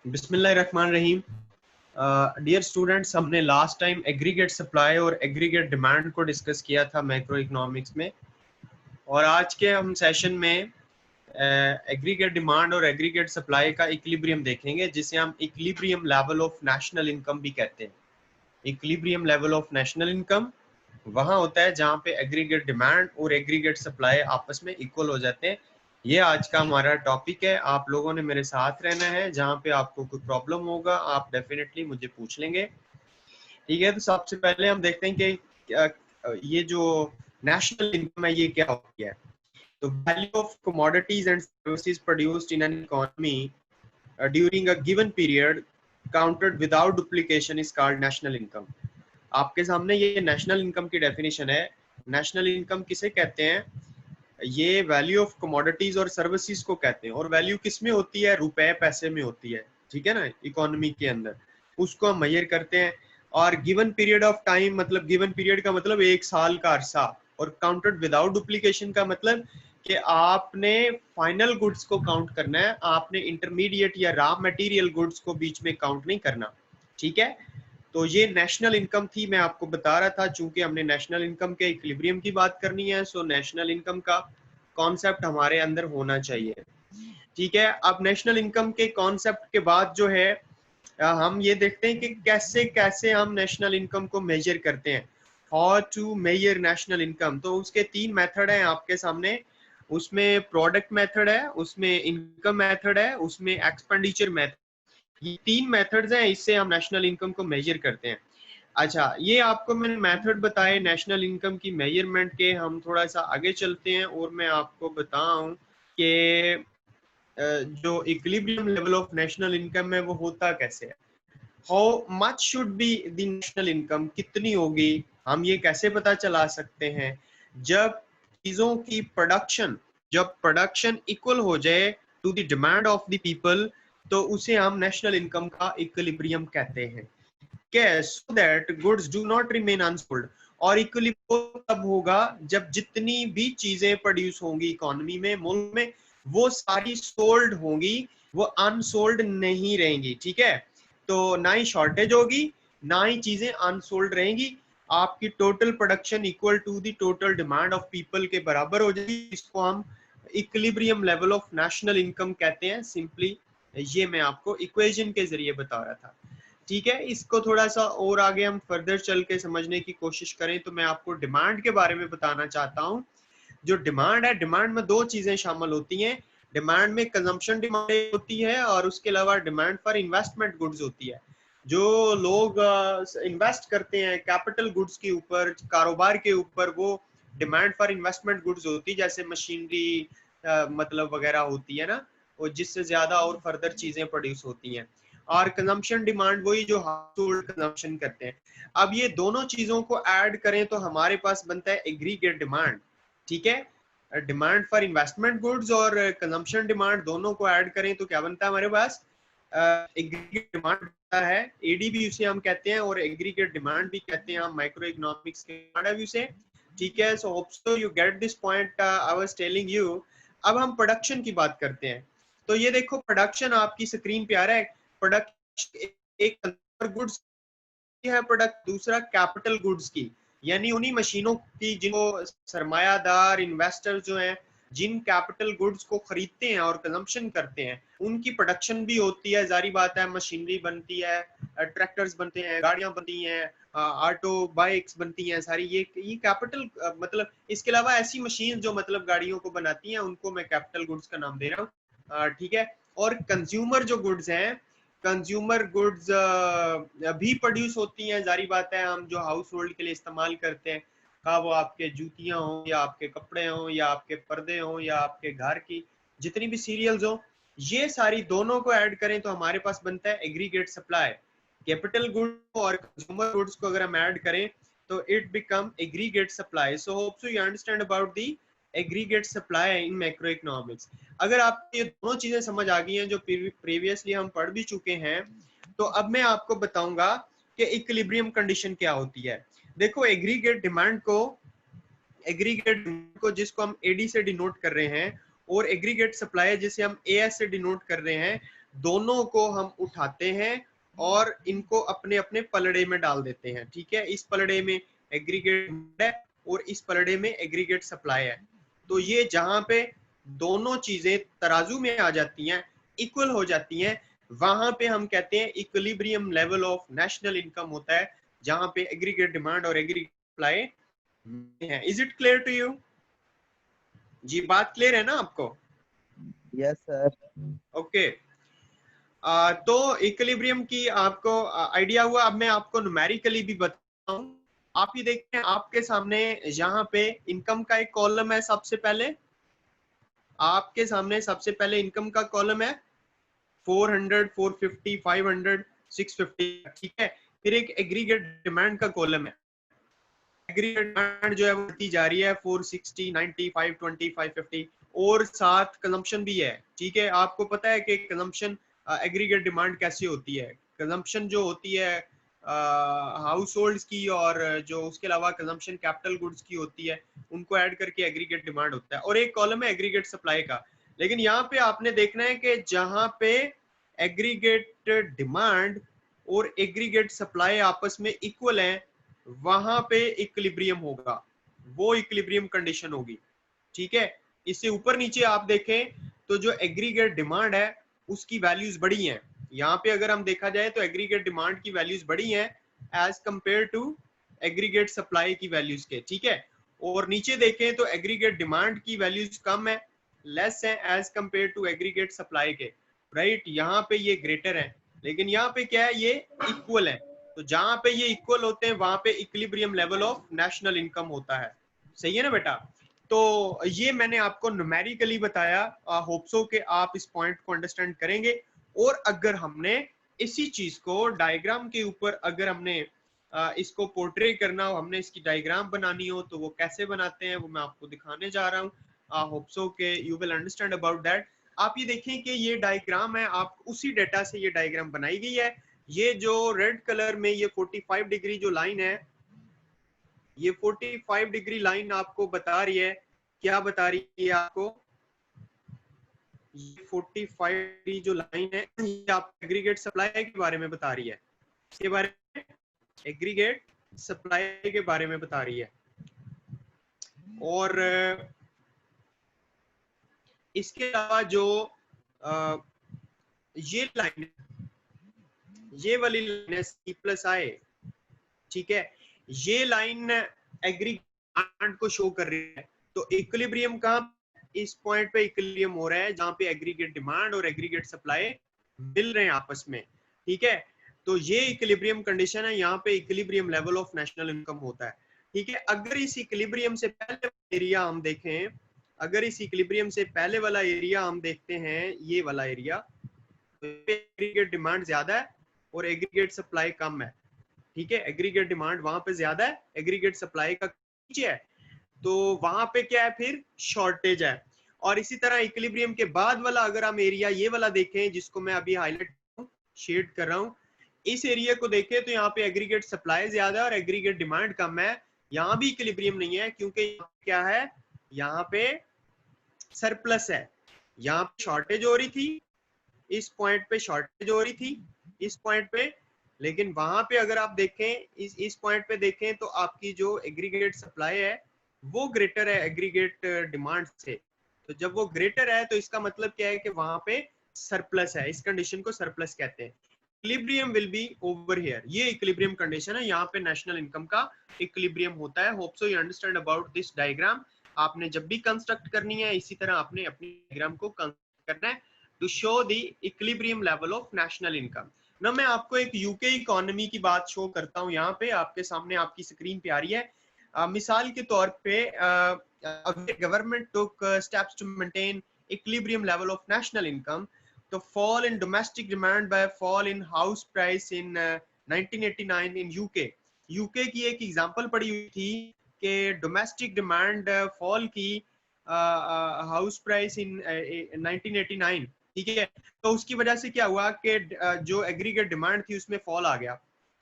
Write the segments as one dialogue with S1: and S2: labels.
S1: बिस्मिल्लाहिर्रहमानिर्रहीम। Dear students, हमने last time aggregate supply और एग्रीगेट डिमांड को डिस्कस किया था मैक्रो इकोनॉमिक्स में, और आज के हम सेशन में एग्रीगेट डिमांड और एग्रीगेट सप्लाई का इक्विलिब्रियम देखेंगे, जिसे हम equilibrium level of national income भी कहते हैं। Equilibrium level of national income वहाँ होता है जहाँ पे एग्रीगेट डिमांड और एग्रीगेट सप्लाई आपस में इक्वल हो जाते हैं। ये आज का हमारा टॉपिक है। आप लोगों ने मेरे साथ रहना है। जहाँ पे आपको कोई प्रॉब्लम होगा आप डेफिनेटली मुझे पूछ लेंगे, ठीक है। तो सबसे पहले हम देखते हैं कि ये जो नेशनल इनकम है ये क्या होती है। तो value of commodities and services produced in an economy during a given period counted without duplication is called national income. आपके सामने ये नेशनल इनकम की डेफिनेशन है। नेशनल इनकम किसे कहते हैं? ये वैल्यू ऑफ कमोडिटीज और सर्विसेज को कहते हैं। और वैल्यू किस में होती है? रुपए पैसे में होती है, ठीक है ना। इकोनॉमी के अंदर उसको हम मेजर करते हैं। और गिवन पीरियड ऑफ टाइम, मतलब गिवन पीरियड का मतलब 1 साल का अरसा, और काउंटेड विदाउट डुप्लीकेशन का मतलब कि आपने फाइनल गुड्स को काउंट करना है, आपने इंटरमीडिएट या रॉ मटेरियल गुड्स को बीच में काउंट नहीं करना, ठीक है। तो ये नेशनल इनकम थी, मैं आपको बता रहा था। चूंकि हमने नेशनल इनकम के इक्विलिब्रियम की बात करनी है, सो नेशनल इनकम का कॉन्सेप्ट हमारे अंदर होना चाहिए, ठीक है। अब नेशनल इनकम के कॉन्सेप्ट के बाद जो है हम ये देखते हैं कि कैसे कैसे हम नेशनल इनकम को मेजर करते हैं। How to measure national income. तो उसके 3 मेथड हैं आपके सामने। उसमें प्रोडक्ट मेथड है, उसमें इनकम मेथड है, उसमें एक्सपेंडिचर मेथड। ये 3 मेथड्स हैं, इससे हम नेशनल इनकम को मेजर करते हैं। अच्छा, ये आपको मैंने मेथड बताए नेशनल इनकम की मेजरमेंट के। हम थोड़ा सा आगे चलते हैं और मैं आपको बताऊं कि जो equilibrium level of national income है वो होता कैसे है। How much should be the national income, कितनी होगी, हम ये कैसे पता चला सकते हैं? जब चीजों की प्रोडक्शन, जब प्रोडक्शन इक्वल हो जाए to the demand of the people, तो उसे हम नेशनल इनकम का इक्विलिब्रियम कहते हैं। So that goods do not remain unsold. और इक्विलिब्रियम तब होगा जब जितनी भी चीजें प्रोड्यूस होंगी इकोनॉमी में, मुल्क में, वो सारी सोल्ड होंगी, वो अनसोल्ड नहीं रहेंगी, ठीक है। तो ना ही शॉर्टेज होगी, ना ही चीजें अनसोल्ड रहेंगी। आपकी total production equal to the total demand of people के बराबर हो जाएगी। इसको हम equilibrium level of national income कहते हैं। सिंपली ये मैं आपको इक्वेशन के जरिए बता रहा था, ठीक है। इसको थोड़ा सा और आगे हम फर्दर चल के समझने की कोशिश करें तो मैं आपको डिमांड के बारे में बताना चाहता हूं। जो डिमांड है, डिमांड में 2 चीजें शामिल होती हैं। डिमांड में कंजम्पशन डिमांड होती है, और उसके अलावा डिमांड फॉर इन्वेस्टमेंट गुड्स होती है। जो लोग इन्वेस्ट करते हैं कैपिटल गुड्स के ऊपर, कारोबार के ऊपर, वो डिमांड फॉर इन्वेस्टमेंट गुड्स होती है। जैसे मशीनरी मतलब वगैरह होती है ना, और जिससे ज्यादा और फर्दर चीजें प्रोड्यूस होती हैं। और कंजम्पशन डिमांड वही जो हाउस होल्ड कंजम्पशन करते हैं। अब ये दोनों चीजों को ऐड करें तो हमारे पास बनता है एग्रीगेट डिमांड, ठीक है। डिमांड फॉर इन्वेस्टमेंट गुड्स और कंजम्पशन डिमांड दोनों को ऐड करें तो क्या बनता है हमारे पास? एग्रीगेट डिमांड बनता है। एडीबी उसे हम कहते हैं, और एग्रीगेट डिमांड भी कहते हैं हम माइक्रो इकोनॉमिक्स के पॉइंट ऑफ व्यू से, ठीक है। So hope so you get this point I was telling you. अब हम प्रोडक्शन की बात करते हैं। तो ये देखो, प्रोडक्शन आपकी स्क्रीन पे आ रहा है। प्रोडक्शन एक कंज्यूमर गुड्स की है प्रोडक्ट, दूसरा कैपिटल गुड्स की, यानी उन्हीं मशीनों की जिनको सरमायादार इन्वेस्टर जो हैं, जिन कैपिटल गुड्स को खरीदते हैं और कंजम्पशन करते हैं, उनकी प्रोडक्शन भी होती है। जारी बात है, मशीनरी बनती है, ट्रैक्टर्स बनते हैं, गाड़ियां बनती हैं, ऑटो बाइक्स बनती हैं, सारी ये कैपिटल मतलब। इसके अलावा ऐसी मशीन जो मतलब गाड़ियों को बनाती हैं, उनको मैं कैपिटल गुड्स का नाम दे रहा हूँ, ठीक है। और कंज्यूमर जो गुड्स हैं, कंज्यूमर गुड्स भी प्रोड्यूस होती हैं। जारी बात है, हम जो हाउस होल्ड के लिए इस्तेमाल करते हैं, हाँ वो आपके जूतियां हो, या आपके कपड़े हो, या आपके पर्दे हो, या आपके घर की जितनी भी सीरियल्स हो, ये सारी दोनों को ऐड करें तो हमारे पास बनता है एग्रीगेट सप्लाई। कैपिटल गुड्स और कंज्यूमर गुड्स को अगर हम ऐड करें तो it become aggregate supply. So hope so you understand about the aggregate supply in macro economics. अगर आपको ये दोनों चीजें समझ आ गई हैं जो प्रीवियसली हम पढ़ भी चुके हैं, तो अब मैं आपको बताऊंगा कि इक्विलिब्रियम कंडीशन क्या होती है। देखो, एग्रीगेट डिमांड को जिसको हम एडी से डिनोट कर रहे हैं, और एग्रीगेट सप्लाई जिसे हम AS से डिनोट कर रहे हैं, दोनों को हम उठाते हैं और इनको अपने अपने पलड़े में डाल देते हैं। ठीक है, इस पलड़े में एग्रीगेट है और इस पलड़े में एग्रीगेट सप्लाई है। तो ये जहां पे दोनों चीजें तराजू में आ जाती हैं, इक्वल हो जाती हैं, वहां पे हम कहते हैं equilibrium level of national income होता है, जहां पे एग्रीगेट डिमांड और एग्रीगेट सप्लाई है। Is it clear to you? जी बात क्लियर है ना आपको?
S2: Yes sir.
S1: ओके। तो इक्विलिब्रियम की आपको आइडिया हुआ। अब मैं आपको न्यूमेरिकली भी बताऊं। आप ये देखते हैं आपके सामने यहाँ पे इनकम का एक कॉलम है। सबसे पहले आपके सामने सबसे पहले इनकम का कॉलम है 400, 450, 500, 650। ठीक है, फिर एक एग्रीगेट डिमांड का कॉलम है। एग्रीगेट डिमांड जो है वो बढ़ती जा रही है 460, 90, 520, 550 और साथ कंजम्पशन भी है। ठीक है, आपको पता है कि कंजम्पशन एग्रीगेट डिमांड कैसे होती है। कंजम्पशन जो होती है हाउस होल्ड्स की और जो उसके अलावा कंजम्पशन कैपिटल गुड्स की होती है, उनको ऐड करके एग्रीगेट डिमांड होता है। और एक कॉलम है एग्रीगेट सप्लाई का। लेकिन यहाँ पे आपने देखना है कि जहां पे एग्रीगेट डिमांड और एग्रीगेट सप्लाई आपस में इक्वल है, वहां पे इक्विलिब्रियम होगा, वो इक्विलिब्रियम कंडीशन होगी। ठीक है, इससे ऊपर नीचे आप देखें तो जो एग्रीगेट डिमांड है उसकी वैल्यूज बड़ी हैं। यहाँ पे अगर हम देखा जाए तो एग्रीगेट डिमांड की वैल्यूज बड़ी हैं as compare to aggregate supply की वैल्यूज के। ठीक है, और नीचे देखें तो एग्रीगेट डिमांड की वैल्यूज कम है, लेस है as compare to aggregate supply के। राइट, यहाँ पे ये ग्रेटर है, लेकिन यहाँ पे क्या है, ये इक्वल है। तो जहां पे ये इक्वल होते हैं वहां पे equilibrium level of national income होता है। सही है ना बेटा? तो ये मैंने आपको न्यूमेरिकली बताया। होप सो कि आप इस पॉइंट को अंडरस्टैंड करेंगे। और अगर हमने इसी चीज को डायग्राम के ऊपर अगर हमने इसको पोर्ट्रे करना हो, हमने इसकी डायग्राम बनानी हो, तो वो कैसे बनाते हैं वो मैं आपको दिखाने जा रहा हूँ। होप सो के you will understand about that. आप ये देखें कि ये डायग्राम है, आप उसी डेटा से ये डायग्राम बनाई गई है। ये जो रेड कलर में ये 45 डिग्री जो लाइन है, ये 45 डिग्री लाइन आपको बता रही है, क्या बता रही है आपको? ये 45 डिग्री जो लाइन है ये आप एग्रीगेट सप्लाई के बारे में बता रही है। इसके बारे में एग्रीगेट सप्लाई के बारे में बता रही है। और इसके अलावा जो ये लाइन, ये वाली लाइन है C+I। ठीक है, ये लाइन एग्रीगेट को शो कर रही है। तो इक्विलिब्रियम का इस पॉइंट पे इक्विलिब्रियम हो रहा है जहां पे एग्रीगेट डिमांड और एग्रीगेट सप्लाई मिल रहे हैं आपस में। ठीक है, तो ये इक्विलिब्रियम कंडीशन है, यहाँ पे equilibrium level of national income होता है। ठीक है, अगर इस इक्विलिब्रियम से पहले एरिया हम देखें, अगर इस इक्विलिब्रियम से पहले वाला एरिया हम देखते हैं, ये वाला एरिया, तो एग्रीगेट डिमांड ज्यादा है और एग्रीगेट सप्लाई कम है। ठीक है, एग्रीगेट डिमांड वहां पे ज्यादा है, एग्रीगेट सप्लाई का नीचे है, तो वहां पे क्या है, फिर शॉर्टेज है। और इसी तरह इक्विलिब्रियम के बाद वाला अगर हम एरिया ये वाला देखें, जिसको मैं अभी हाईलाइट शेड कर रहा हूँ, इस एरिया को देखें तो यहाँ पे एग्रीगेट सप्लाई ज्यादा है और एग्रीगेट डिमांड कम है। यहाँ भी इक्विलिब्रियम नहीं है, क्योंकि क्या है, यहाँ पे सरप्लस है। यहाँ पे शॉर्टेज हो रही थी, इस पॉइंट पे शॉर्टेज हो रही थी, इस पॉइंट पे, लेकिन वहां पे अगर आप देखें, इस पॉइंट पे देखें तो आपकी जो एग्रीगेट सप्लाई है वो ग्रेटर है एग्रीगेट डिमांड से। तो जब वो ग्रेटर है तो इसका मतलब क्या है कि वहां पे सरप्लस है। इस कंडीशन को सरप्लस कहते हैं। Equilibrium will be over here, ये इक्विलिब्रियम कंडीशन है, यहाँ पे नेशनल इनकम का इक्विलिब्रियम होता है। Hope so you understand about this diagram. आपने जब भी कंस्ट्रक्ट करनी है इसी तरह आपने अपनी डायग्राम को कंस्ट्रक्ट करना है to show the equilibrium level of national income. ना मैं आपको एक यूके इकोनॉमी की बात शो करता हूँ, यहाँ पे आपके सामने आपकी स्क्रीन पे आ रही है। मिसाल के तौर पे government took steps to maintain equilibrium level of national income, तो fall in domestic demand by fall in house price in 1989 in UK। UK की एक एग्जांपल पड़ी हुई थी कि डोमेस्टिक डिमांड फॉल की हाउस प्राइस इन 1989। ठीक है, तो उसकी वजह से क्या हुआ कि जो एग्रीगेट डिमांड थी उसमें फॉल आ गया।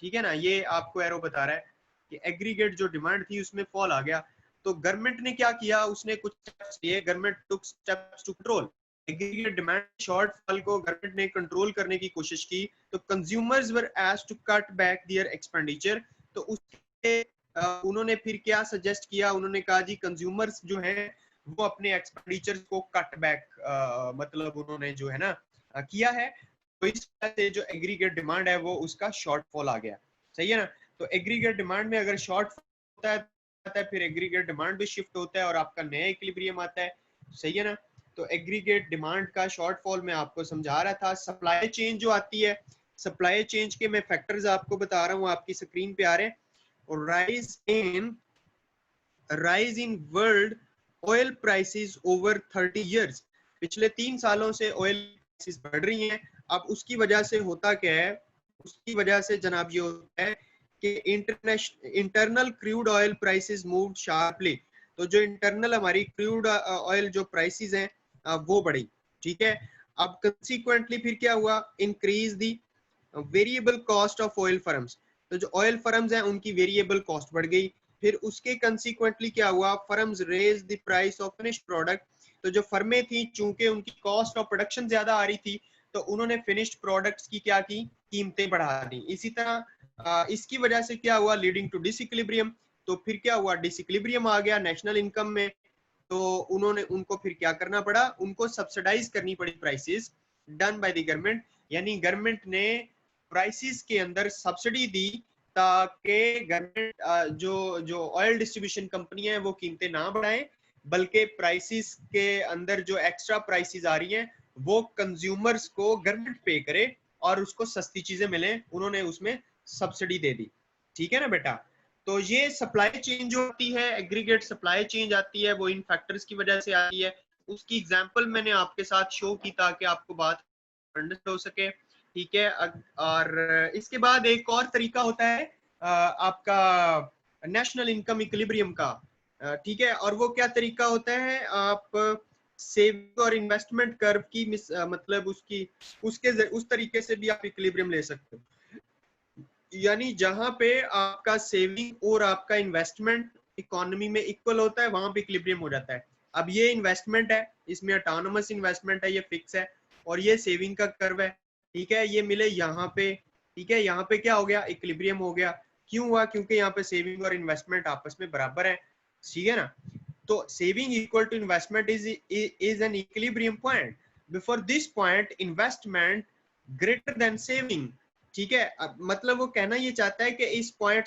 S1: ठीक है ना, ये आपको एरो बता रहा है कि एग्रीगेट जो डिमांड थी उसमें फॉल आ गया। तो गवर्नमेंट ने क्या किया, उसने कुछ स्टेप्स लिए, government took steps to control aggregate demand shortfall को गवर्नमेंट ने कंट्रोल करने की कोशिश की। तो consumers were asked to cut back their expenditure. तो उसके उन्होंने फिर क्या सजेस्ट किया, उन्होंने कहा जी कंज्यूमर्स जो हैं वो अपने एक्सपेंडिचर को कट बैक मतलब उन्होंने जो है ना किया है। तो इस वजह से जो एग्रीगेट डिमांड है वो उसका शॉर्टफॉल आ गया। सही है ना। तो एग्रीगेट डिमांड में अगर शॉर्टफॉल होता है फिर एग्रीगेट डिमांड भी शिफ्ट होता है और आपका नया इक्विलिब्रियम आता है। सही है ना। तो एग्रीगेट डिमांड का शॉर्टफॉल मैं आपको समझा रहा था। सप्लाई चेन जो आती है, सप्लाई चेंज के मैं फैक्टर्स आपको बता रहा हूँ, आपकी स्क्रीन पे आ रहे हैं। और rise in world oil prices over 30 years, पिछले 3 सालों से ऑयल प्राइसेस बढ़ रही हैं। अब उसकी वजह से होता क्या है, उसकी वजह से जनाब ये होता है कि internal crude oil prices moved sharply. तो जो इंटरनल हमारी क्रूड ऑयल जो प्राइसेस हैं वो बढ़ी। ठीक है। अब कंसीक्वेंटली फिर क्या हुआ, increase the variable cost of oil firms. तो जो ऑयल फर्म्स हैं उनकी वेरिएबल कॉस्ट बढ़ गई। फिर उसके कंसीक्वेंटली क्या हुआ, firms raise the price of finished product. तो जो फर्में थी चूंकि उनकी कॉस्ट ऑफ प्रोडक्शन ज्यादा आ रही थी तो उन्होंने फिनिश्ड प्रोडक्ट्स की क्या की, कीमतें बढ़ा दी। इसी तरह इसकी वजह से क्या हुआ, लीडिंग टू डिसइक्विलिब्रियम। तो फिर क्या हुआ, डिसइक्विलिब्रियम आ गया नेशनल इनकम में। तो उनको फिर क्या करना पड़ा, उनको सब्सिडाइज करनी पड़ी prices done by the government. यानी गवर्नमेंट ने प्राइसेस के अंदर सब्सिडी दी ताकि गवर्नमेंट जो ऑयल डिस्ट्रीब्यूशन कंपनी है वो कीमतें ना बढ़ाएं, बल्कि प्राइसेस के अंदर जो एक्स्ट्रा प्राइसेस आ रही हैं वो कंज्यूमर्स को गवर्नमेंट पे करे और उसको सस्ती चीजें मिले। उन्होंने उसमें सब्सिडी दे दी। ठीक है ना बेटा। तो ये सप्लाई चेन जो होती है, एग्रीगेट सप्लाई चेन आती है, वो इन फैक्टर्स की वजह से आती है। उसकी एग्जांपल मैंने आपके साथ शो की ताकि आपको बात अंडरस्टैंड हो सके। ठीक है। और इसके बाद एक और तरीका होता है आपका नेशनल इनकम इक्विलिब्रियम का। ठीक है। और वो क्या तरीका होता है, आप सेविंग और इन्वेस्टमेंट कर्व की मतलब उस तरीके से भी आप इक्विलिब्रियम ले सकते हो। यानी जहां पे आपका सेविंग और आपका इन्वेस्टमेंट इकोनॉमी में इक्वल होता है वहां पे इक्विलिब्रियम हो जाता है। अब ये इन्वेस्टमेंट है, इसमें ऑटोनोमस इन्वेस्टमेंट है, ये फिक्स है। और ये सेविंग का कर्व है। ठीक है। ये मिले यहाँ पे। ठीक है। यहाँ पे क्या हो गया, इक्विलिब्रियम हो गया। क्यों हुआ, क्योंकि यहाँ पे सेविंग और इन्वेस्टमेंट आपस में बराबर है। ठीक है ना। तो saving equal to investment is an equilibrium point. Before this point investment greater than saving. ठीक है। अब मतलब वो कहना ये चाहता है कि इस पॉइंट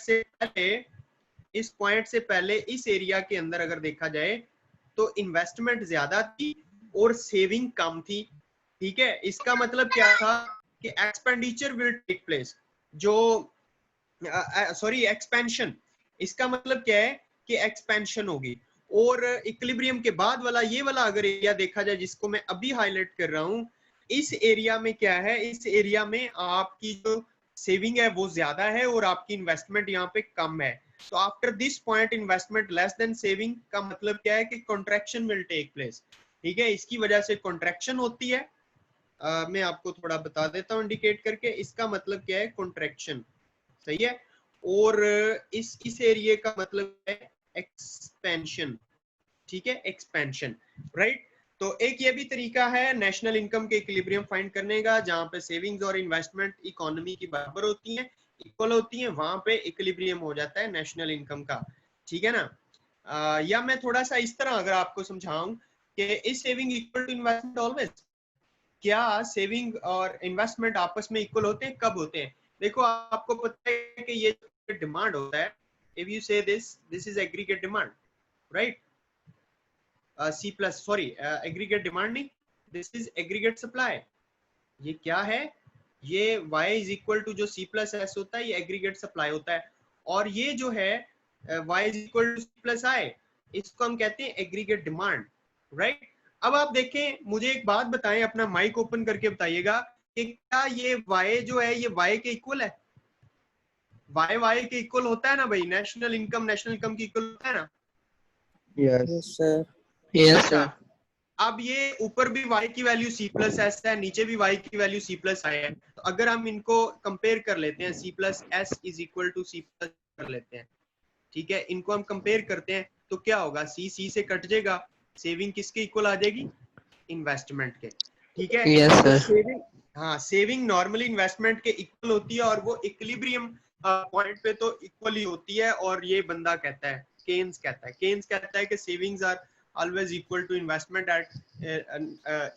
S1: से पहले इस एरिया के अंदर अगर देखा जाए तो इन्वेस्टमेंट ज्यादा थी और सेविंग कम थी। ठीक है। इसका मतलब क्या था कि एक्सपेंडिचर विल टेक प्लेस, जो सॉरी एक्सपेंशन। इसका मतलब क्या है कि एक्सपेंशन होगी। और इक्विलिब्रियम के बाद वाला ये वाला अगर एरिया देखा जाए जिसको मैं अभी हाईलाइट कर रहा हूं, इस एरिया में क्या है, इस एरिया में आपकी जो सेविंग है वो ज्यादा है और आपकी इन्वेस्टमेंट यहाँ पे कम है। तो after this point investment less than saving का मतलब क्या है कि कॉन्ट्रैक्शन विल टेक प्लेस। ठीक है। इसकी वजह से कॉन्ट्रैक्शन होती है। मैं आपको थोड़ा बता देता हूँ इंडिकेट करके, इसका मतलब क्या है, कॉन्ट्रैक्शन। सही है। और इस एरिया का मतलब है एक्सपेंशन। ठीक है। एक्सपेंशन। राइट। तो एक ये भी तरीका है नेशनल इनकम के इक्विलिब्रियम फाइंड करने का, जहां पे सेविंग्स और इन्वेस्टमेंट इकोनॉमी की बराबर होती हैं, इक्वल होती हैं, वहां पे इक्विलिब्रियम हो जाता है नेशनल इनकम का। ठीक है ना। या मैं थोड़ा सा इस तरह अगर आपको समझाऊं कि is saving equal to investment always, क्या सेविंग और इन्वेस्टमेंट आपस में इक्वल होते हैं, कब होते हैं। देखो आपको पता है कि ये डिमांड होता है, if you say this is aggregate demand, right. C plus sorry aggregate demand नहीं, दिस इज एग्रीगेट सप्लाई। ये क्या है, ये y इज इक्वल टू जो c प्लस एस होता है ये एग्रीगेट सप्लाई होता है। और ये जो है y is equal to c plus I, इसको हम कहते हैं एग्रीगेट डिमांड, राइट। अब आप देखें, मुझे एक बात बताएं, अपना माइक ओपन करके बताइएगा कि क्या ये y जो है ये y के इक्वल है, y के इक्वल होता है ना भाई, नेशनल इनकम की इक्वल होता है ना।
S2: Yes sir.
S3: यस
S1: अच्छा,
S3: सर।
S1: अब ये ऊपर भी y की वैल्यू c प्लस एस है, नीचे भी y की वैल्यू c प्लस आई है। तो अगर हम इनको कंपेयर कर लेते हैं, c plus S is equal to c plus कर लेते हैं। ठीक है। इनको हम कंपेयर करते हैं तो क्या होगा, सी से कट जाएगा, सेविंग किसके इक्वल आ जाएगी, इन्वेस्टमेंट के, ठीक है।
S2: Yes,
S1: तो
S2: sir.
S1: सेविंग, हाँ सेविंग नॉर्मली इन्वेस्टमेंट के इक्वल होती है और वो इक्विलिब्रियम पॉइंट पे तो इक्वल ही होती है। और ये बंदा कहता है, केन्स कहता है कि savings are always equal to investment at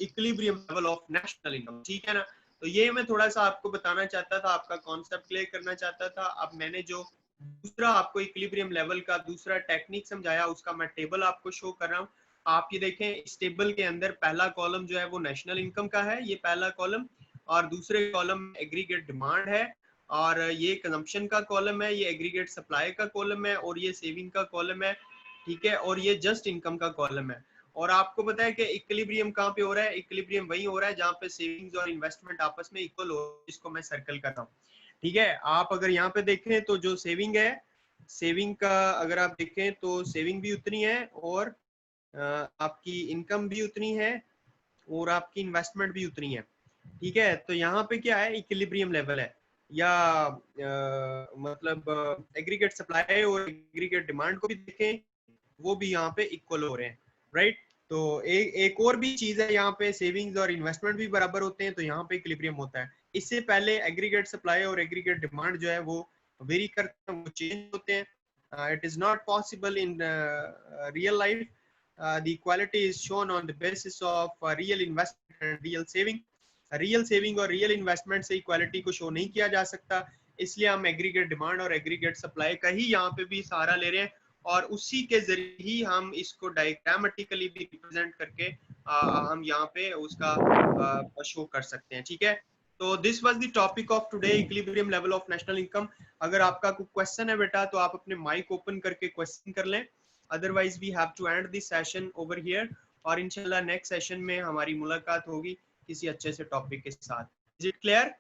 S1: equilibrium level of national income, ठीक है ना। तो ये मैं थोड़ा सा आपको बताना चाहता था, आपका कॉन्सेप्ट क्लियर करना चाहता था। अब मैंने जो दूसरा आपको इक्विलिब्रियम लेवल का दूसरा टेक्निक समझाया, उसका मैं टेबल आपको शो कर रहा हूँ। आप ये देखें, इस टेबल के अंदर पहला कॉलम जो है वो नेशनल इनकम का है, ये पहला कॉलम, और दूसरे कॉलम में एग्रीगेट डिमांड है, और ये कंजम्पशन का कॉलम है, ये एग्रीगेट सप्लाई का कॉलम है, और ये सेविंग का कॉलम है, ठीक है, और ये जस्ट इनकम का कॉलम है। और आपको पता है कि इक्विलिब्रियम कहाँ पे हो रहा है, इक्विलिब्रियम वही हो रहा है जहाँ पे सेविंग्स और इन्वेस्टमेंट आपस में इक्वल हो, इसको मैं सर्कल कर रहा हूँ, ठीक है। आप अगर यहाँ पे देखें तो जो सेविंग है, सेविंग का अगर आप देखें तो सेविंग भी उतनी है, और आपकी इनकम भी उतनी है, और आपकी इन्वेस्टमेंट भी उतनी है, ठीक है। तो यहाँ पे क्या है, इक्विलिब्रियम लेवल है, या मतलब एग्रीगेट सप्लाई और एग्रीगेट डिमांड को भी देखें, वो भी यहाँ पे इक्वल हो रहे हैं, राइट। तो एक और भी चीज है, यहाँ पे सेविंग्स और इन्वेस्टमेंट भी बराबर होते हैं, तो यहाँ पे इक्विलिब्रियम होता है। इससे पहले एग्रीगेट सप्लाई और एग्रीगेट डिमांड जो है वो वेरी करते हैं, वो चेंज होते हैं। It is not possible in real life, the equality is shown on the basis of real investment and real saving. Real saving और रियल इन्वेस्टमेंट से इक्वालिटी को शो नहीं किया जा सकता, इसलिए हम एग्रीगेट डिमांड और एग्रीगेट सप्लाई का ही यहाँ पे भी सहारा ले रहे हैं, और उसी के जरिए ही हम इसको डायग्रामेटिकली भी रिप्रेजेंट करके हम यहाँ पे उसका शो कर सकते हैं, ठीक है। तो this was the topic of today, equilibrium level of national income. अगर आपका कोई क्वेश्चन है बेटा तो आप अपने माइक ओपन करके क्वेश्चन कर लें, otherwise we have to end this session over here, और इंशाल्लाह नेक्स्ट सेशन में हमारी मुलाकात होगी किसी अच्छे से टॉपिक के साथ। Is it clear?